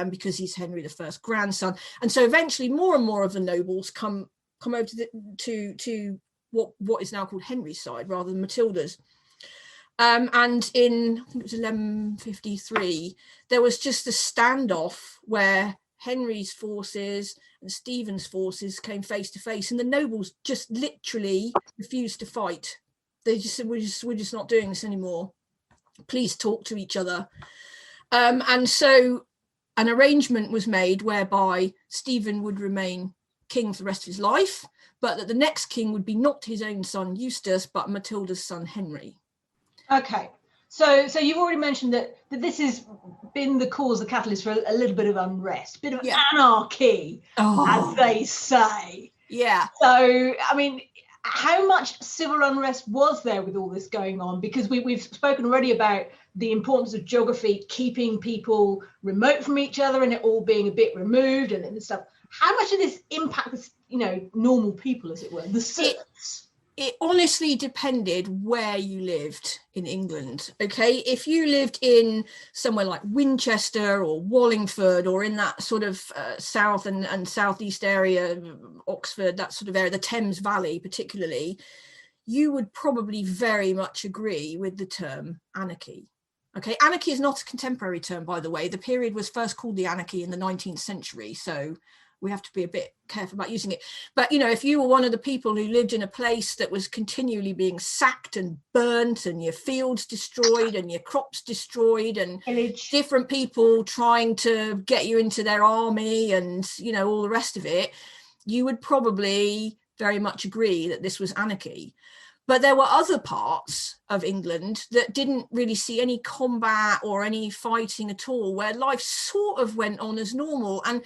because he's Henry I's grandson. And so eventually more and more of the nobles come over to what is now called Henry's side rather than Matilda's. And in, I think it was 1153, there was just a standoff where Henry's forces and Stephen's forces came face to face, and the nobles just literally refused to fight. They just said, we're just not doing this anymore. Please talk to each other. And so an arrangement was made whereby Stephen would remain king for the rest of his life, but that the next king would be not his own son Eustace, but Matilda's son Henry. Okay, so you've already mentioned that this has been the cause, the catalyst for a little bit of unrest, bit of anarchy, as they say. Yeah. So, I mean, how much civil unrest was there with all this going on? Because we've spoken already about the importance of geography, keeping people remote from each other and it all being a bit removed and stuff. How much of this impacts, normal people, as it were, the citizens? It honestly depended where you lived in England. Okay, if you lived in somewhere like Winchester or Wallingford, or in that sort of south and southeast area, Oxford, that sort of area, the Thames Valley particularly, you would probably very much agree with the term anarchy. Okay, anarchy is not a contemporary term, by the way. The period was first called the anarchy in the 19th century, so we have to be a bit careful about using it. But, if you were one of the people who lived in a place that was continually being sacked and burnt and your fields destroyed and your crops destroyed and different people trying to get you into their army and, all the rest of it, you would probably very much agree that this was anarchy. But there were other parts of England that didn't really see any combat or any fighting at all, where life sort of went on as normal. And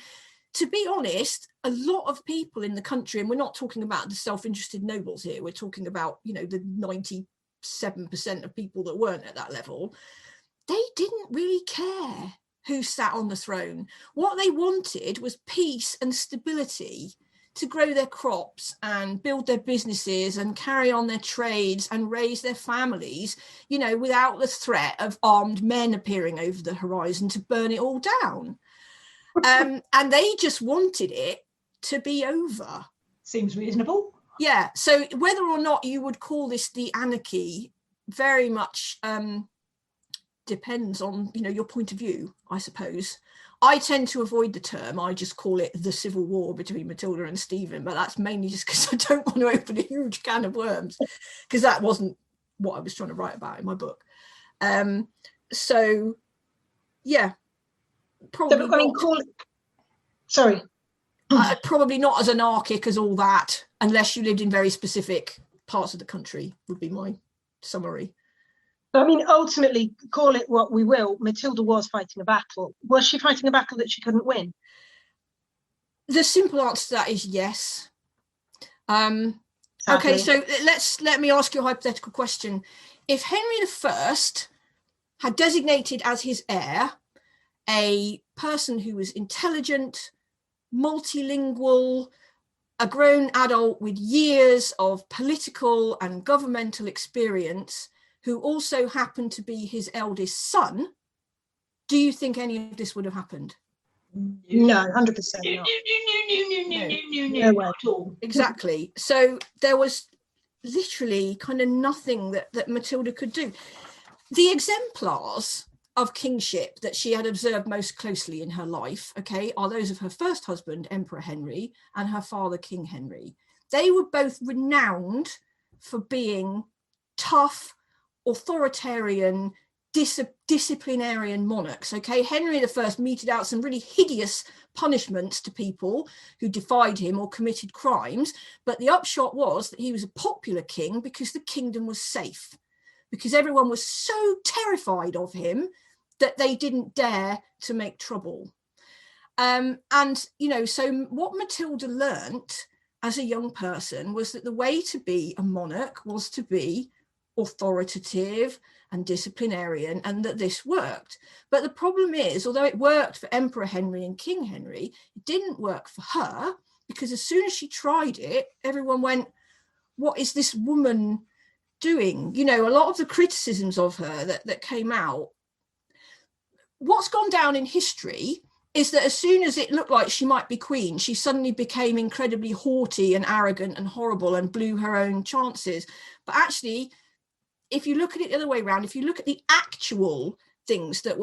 to be honest, a lot of people in the country, and we're not talking about the self-interested nobles here, we're talking about, the 97% of people that weren't at that level, they didn't really care who sat on the throne. What they wanted was peace and stability to grow their crops and build their businesses and carry on their trades and raise their families, without the threat of armed men appearing over the horizon to burn it all down. And they just wanted it to be over. Seems reasonable. Yeah. So whether or not you would call this the anarchy very much depends on, you know, your point of view, I suppose. I tend to avoid the term. I just call it the civil war between Matilda and Stephen, but that's mainly just because I don't want to open a huge can of worms, because that wasn't what I was trying to write about in my book. So yeah, probably So, I mean, sorry. Probably not as anarchic as all that, unless you lived in very specific parts of the country, would be my summary. I mean, ultimately, call it what we will, Matilda was fighting a battle. Was she fighting a battle that she couldn't win? The simple answer to that is yes. Okay, so let me ask you a hypothetical question. If Henry I had designated as his heir a person who was intelligent, multilingual, a grown adult with years of political and governmental experience, who also happened to be his eldest son, do you think any of this would have happened? No, 100% not. No way at all. Exactly. So there was literally kind of nothing that Matilda could do. The exemplars of kingship that she had observed most closely in her life, okay, are those of her first husband, Emperor Henry, and her father, King Henry. They were both renowned for being tough, authoritarian, disciplinarian monarchs. Okay, Henry I meted out some really hideous punishments to people who defied him or committed crimes, but the upshot was that he was a popular king because the kingdom was safe, because everyone was so terrified of him that they didn't dare to make trouble. And you know, so what Matilda learnt as a young person was that the way to be a monarch was to be authoritative and disciplinarian, and that this worked. But the problem is, although it worked for Emperor Henry and King Henry, it didn't work for her, because as soon as she tried it, everyone went, what is this woman doing? You know, a lot of the criticisms of her that came out, what's gone down in history is that as soon as it looked like she might be queen, she suddenly became incredibly haughty and arrogant and horrible and blew her own chances. But actually, if you look at it the other way around, if you look at the actual things that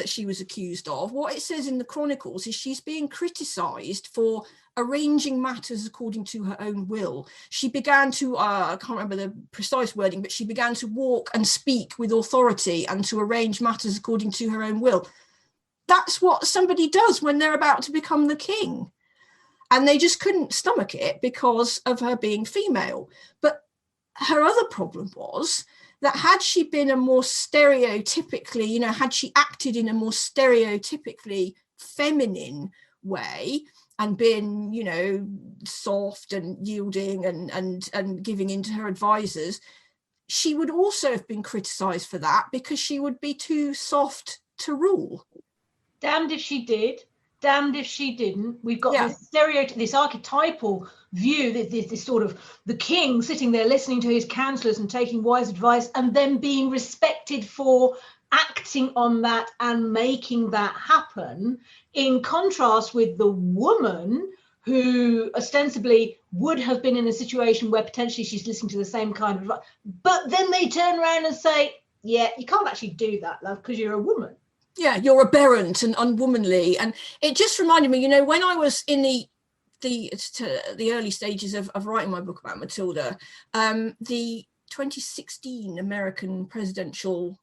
she was accused of, what it says in the Chronicles is she's being criticised for arranging matters according to her own will. She began to, I can't remember the precise wording, but she began to walk and speak with authority and to arrange matters according to her own will. That's what somebody does when they're about to become the king. And they just couldn't stomach it because of her being female. But her other problem was that had she been a more stereotypically, you know, had she acted in a more stereotypically feminine way and been, you know, soft and yielding and giving in to her advisors, she would also have been criticised for that because she would be too soft to rule. Damned if she did, damned if she didn't. We've got this stereotype, this archetypal view, this sort of the king sitting there listening to his counsellors and taking wise advice and then being respected for acting on that and making that happen, in contrast with the woman who ostensibly would have been in a situation where potentially she's listening to the same kind of advice, but then they turn around and say, yeah, you can't actually do that, love, because you're a woman. Yeah, you're aberrant and unwomanly. And it just reminded me, you know, when I was in the early stages of writing my book about Matilda, the 2016 American presidential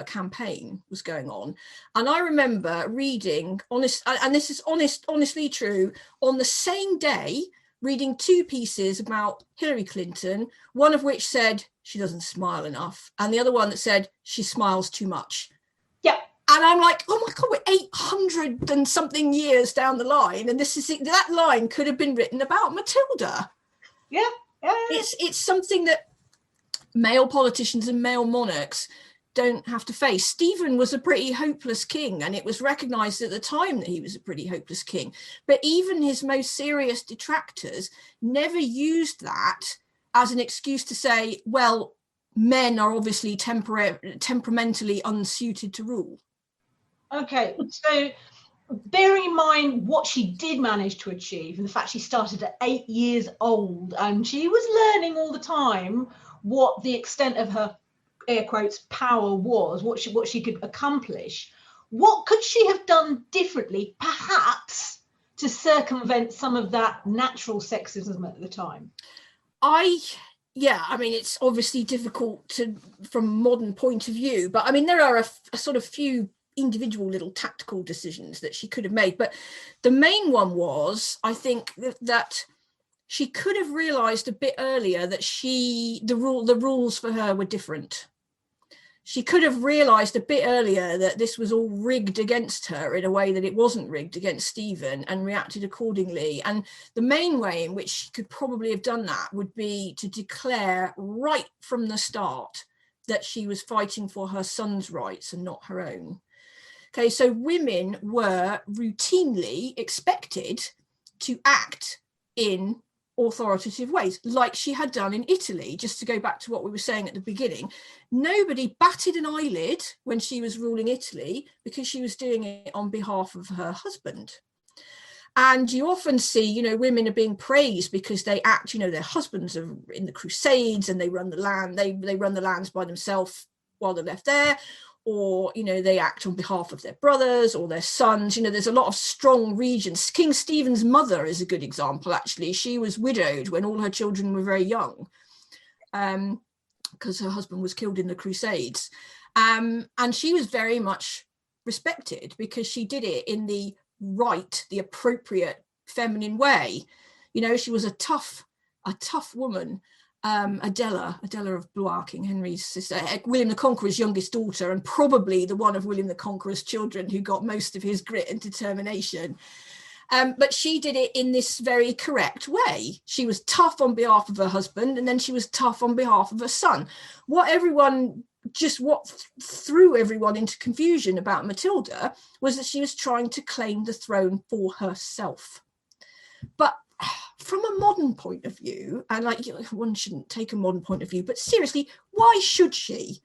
campaign was going on, and I remember reading, and this is honestly true, on the same day reading two pieces about Hillary Clinton, one of which said she doesn't smile enough, and the other one that said she smiles too much. Yeah. And I'm like, oh my God, we're 800 and something years down the line, and that line could have been written about Matilda. Yeah. It's something that male politicians and male monarchs don't have to face. Stephen was a pretty hopeless king, and it was recognised at the time that he was a pretty hopeless king. But even his most serious detractors never used that as an excuse to say, well, men are obviously temperamentally unsuited to rule. Okay, so bearing in mind what she did manage to achieve and the fact she started at 8 years old and she was learning all the time what the extent of her air quotes, power was, what she could accomplish. What could she have done differently, perhaps, to circumvent some of that natural sexism at the time? Yeah, I mean, it's obviously difficult from a modern point of view, but I mean, there are a sort of few individual little tactical decisions that she could have made. But the main one was, I think, that she could have realized a bit earlier that the rules for her were different. She could have realized a bit earlier that this was all rigged against her in a way that it wasn't rigged against Stephen, and reacted accordingly. And the main way in which she could probably have done that would be to declare right from the start that she was fighting for her son's rights and not her own. Okay, so women were routinely expected to act in authoritative ways, like she had done in Italy. Just to go back to what we were saying at the beginning, nobody batted an eyelid when she was ruling Italy, because she was doing it on behalf of her husband. And you often see, women are being praised because they act, their husbands are in the Crusades and they run the land, they run the lands by themselves while they're left there, or they act on behalf of their brothers or their sons. There's a lot of strong regions. King Stephen's mother is a good example, actually. She was widowed when all her children were very young, because her husband was killed in the Crusades, and she was very much respected because she did it in the appropriate feminine way. She was a tough woman. Adela of Blois, King Henry's sister, William the Conqueror's youngest daughter, and probably the one of William the Conqueror's children who got most of his grit and determination. But she did it in this very correct way. She was tough on behalf of her husband, and then she was tough on behalf of her son. What threw everyone into confusion about Matilda was that she was trying to claim the throne for herself. But from a modern point of view, and one shouldn't take a modern point of view, but seriously, why should she?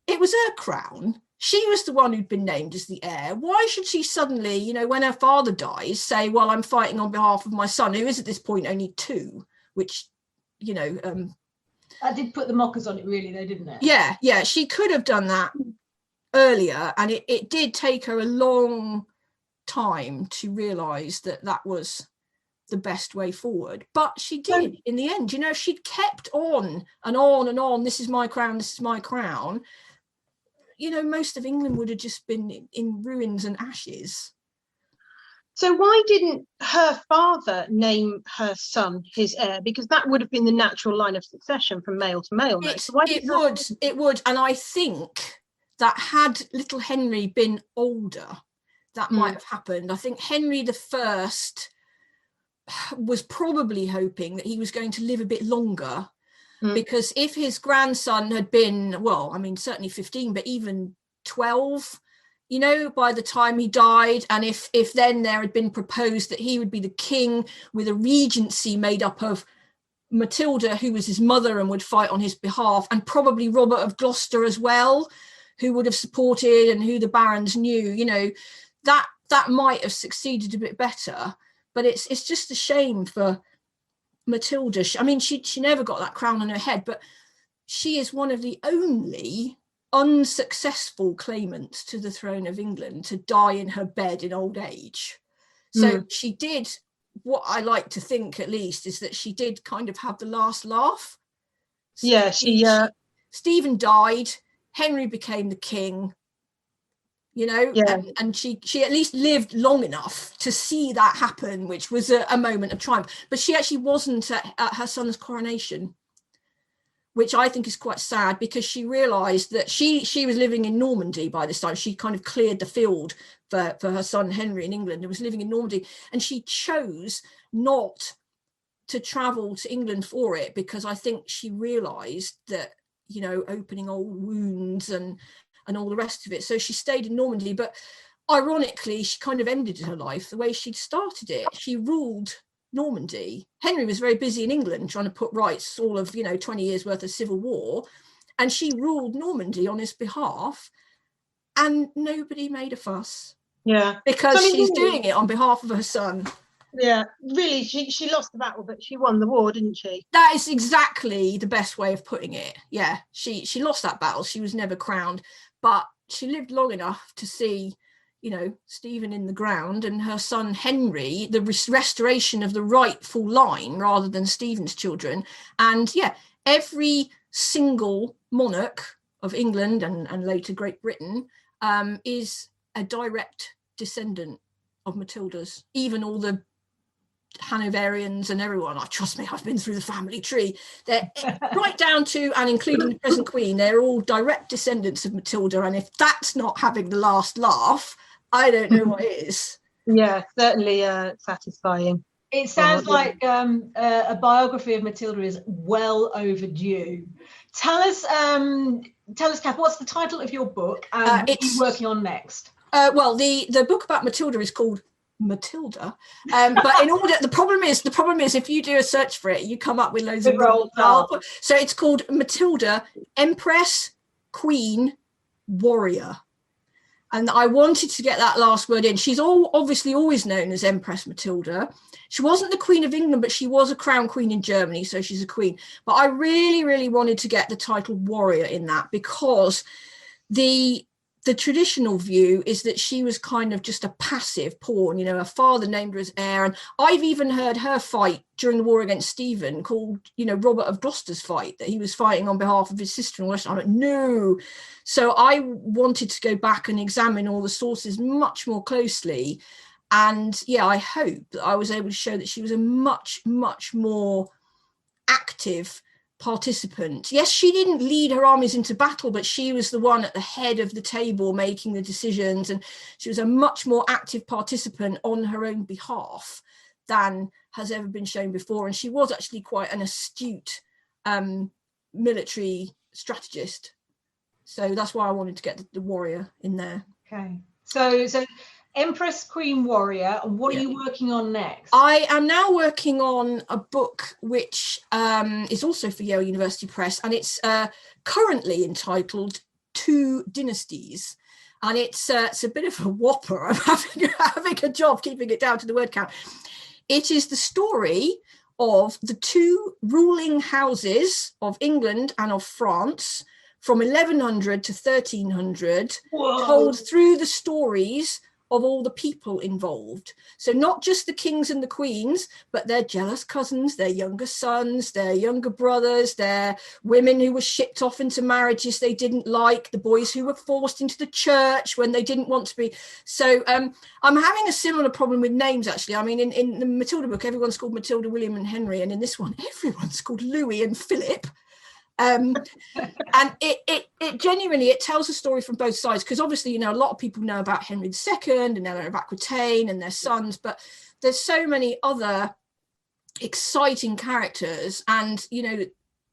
It was her crown. She was the one who'd been named as the heir. Why should she suddenly, when her father dies, say, well, I'm fighting on behalf of my son, who is at this point only 2, which, that did put the mockers on it, really, though, didn't it? Yeah, she could have done that earlier, and it did take her a long time to realise that was the best way forward, but she did in the end. She'd kept on and on and on. This is my crown, this is my crown. Most of England would have just been in ruins and ashes. So why didn't her father name her son his heir? Because that would have been the natural line of succession from male to male. It would, and I think that had little Henry been older, that might have happened. I think Henry I was probably hoping that he was going to live a bit longer, because if his grandson had been, certainly 15, but even 12, by the time he died, and if then there had been proposed that he would be the king with a regency made up of Matilda, who was his mother and would fight on his behalf, and probably Robert of Gloucester as well, who would have supported, and who the barons knew, that might have succeeded a bit better. But it's just a shame for Matilda. She never got that crown on her head, but she is one of the only unsuccessful claimants to the throne of England to die in her bed in old age. So she did, what I like to think at least, is that she did kind of have the last laugh. So Stephen died, Henry became the king, and she at least lived long enough to see that happen, which was a moment of triumph. But she actually wasn't at her son's coronation, which I think is quite sad, because she realised that she was living in Normandy by this time. She kind of cleared the field for her son Henry in England and was living in Normandy, and she chose not to travel to England for it, because I think she realised that, opening old wounds and all the rest of it. So she stayed in Normandy, but ironically, she kind of ended her life the way she'd started it. She ruled Normandy. Henry was very busy in England trying to put rights all of 20 years worth of civil war, and she ruled Normandy on his behalf, and nobody made a fuss. Yeah, because she's doing it on behalf of her son. Yeah, really, she lost the battle, but she won the war, didn't she? That is exactly the best way of putting it. Yeah, she lost that battle. She was never crowned, but she lived long enough to see, you know, Stephen in the ground and her son Henry, the restoration of the rightful line rather than Stephen's children. And yeah, every single monarch of England and later Great Britain is a direct descendant of Matilda's. Even all the Hanoverians and everyone, oh, trust me, I've been through the family tree. They're right down to and including the present queen. They're all direct descendants of Matilda, and if that's not having the last laugh, I don't know what is. Yeah, certainly satisfying. It sounds like a biography of Matilda is well overdue. Tell us, Kath, what's the title of your book? And what are you working on next? Well, the book about Matilda is called Matilda, but in order, the problem is if you do a search for it, you come up with loads of roles. So it's called Matilda, Empress, Queen, Warrior. And I wanted to get that last word in. She's obviously always known as Empress Matilda. She wasn't the Queen of England, but she was a crown queen in Germany, so she's a queen. But I really, really wanted to get the title Warrior in that, because the traditional view is that she was kind of just a passive pawn. You know, her father named her as heir. And I've even heard her fight during the war against Stephen, called, you know, Robert of Gloucester's fight, that he was fighting on behalf of his sister in law. I'm like, no. So I wanted to go back and examine all the sources much more closely. And yeah, I hope that I was able to show that she was a much, much more active participant. Yes, she didn't lead her armies into battle, but she was the one at the head of the table making the decisions, and she was a much more active participant on her own behalf than has ever been shown before. And she was actually quite an astute military strategist. So that's why I wanted to get the warrior in there. Okay, so Empress, Queen, Warrior. What are you working on next? I am now working on a book which is also for Yale University Press, and it's currently entitled Two Dynasties. And it's a bit of a whopper. I'm having a job keeping it down to the word count. It is the story of the two ruling houses of England and of France from 1100 to 1300, told through the stories of all the people involved. So not just the kings and the queens, but their jealous cousins, their younger sons, their younger brothers, their women who were shipped off into marriages they didn't like, the boys who were forced into the church when they didn't want to be. So I'm having a similar problem with names, actually. I mean, in the Matilda book, everyone's called Matilda, William and Henry, and in this one, everyone's called Louis and Philip. And it genuinely, it tells a story from both sides, because obviously, you know, a lot of people know about Henry II and Eleanor of Aquitaine and their sons, but there's so many other exciting characters. And, you know,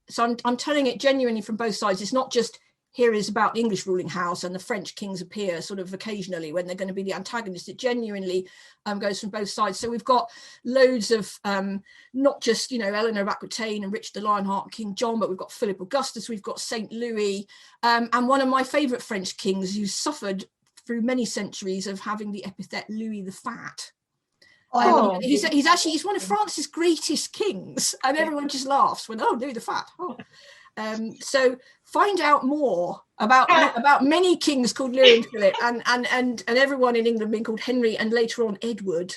so I'm telling it genuinely from both sides. It's not just here is about the English ruling house and the French kings appear sort of occasionally when they're going to be the antagonists. It genuinely goes from both sides. So we've got loads of not just, you know, Eleanor of Aquitaine and Richard the Lionheart, King John, but we've got Philip Augustus, we've got Saint Louis, and one of my favourite French kings who suffered through many centuries of having the epithet Louis the Fat. He's one of France's greatest kings, and everyone just laughs when, oh, Louis the Fat. Oh. So find out more about many kings called Louis and Philip, and everyone in England being called Henry and later on Edward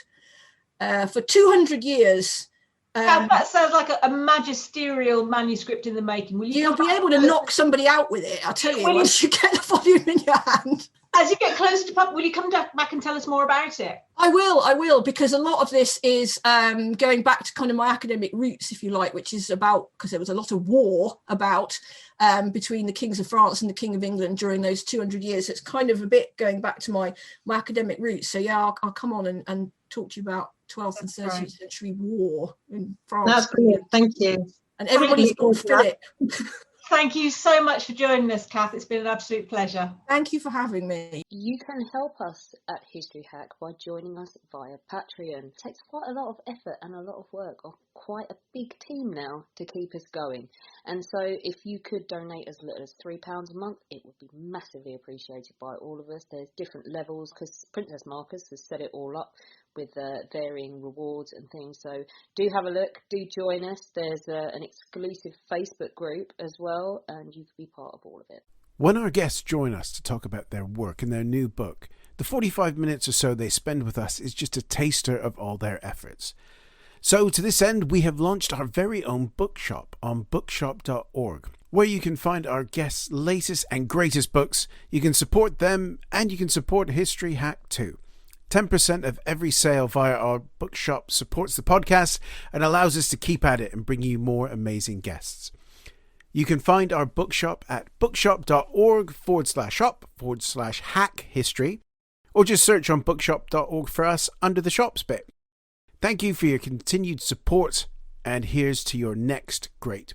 for 200 years. That sounds like a magisterial manuscript in the making. You'll be able to knock somebody out with it, I'll tell you, once you get the volume in your hand. As you get closer to public, will you come back and tell us more about it? I will, because a lot of this is going back to kind of my academic roots, if you like, which is about, because there was a lot of war about between the kings of France and the King of England during those 200 years. So it's kind of a bit going back to my academic roots. So yeah, I'll come on and talk to you about 12th and 13th century war in France. That's brilliant, thank you. And everybody's called Philip. Thank you so much for joining us, Kath. It's been an absolute pleasure. Thank you for having me. You can help us at History Hack by joining us via Patreon. It takes quite a lot of effort and a lot of work quite a big team now to keep us going. And so if you could donate as little as £3 a month, it would be massively appreciated by all of us. There's different levels because Princess Marcus has set it all up with varying rewards and things. So do have a look, do join us. There's an exclusive Facebook group as well, and you can be part of all of it. When our guests join us to talk about their work and their new book, the 45 minutes or so they spend with us is just a taster of all their efforts. So to this end, we have launched our very own bookshop on bookshop.org, where you can find our guests' latest and greatest books. You can support them and you can support History Hack too. 10% of every sale via our bookshop supports the podcast and allows us to keep at it and bring you more amazing guests. You can find our bookshop at bookshop.org/shop/hack history, or just search on bookshop.org for us under the shops bit. Thank you for your continued support, and here's to your next great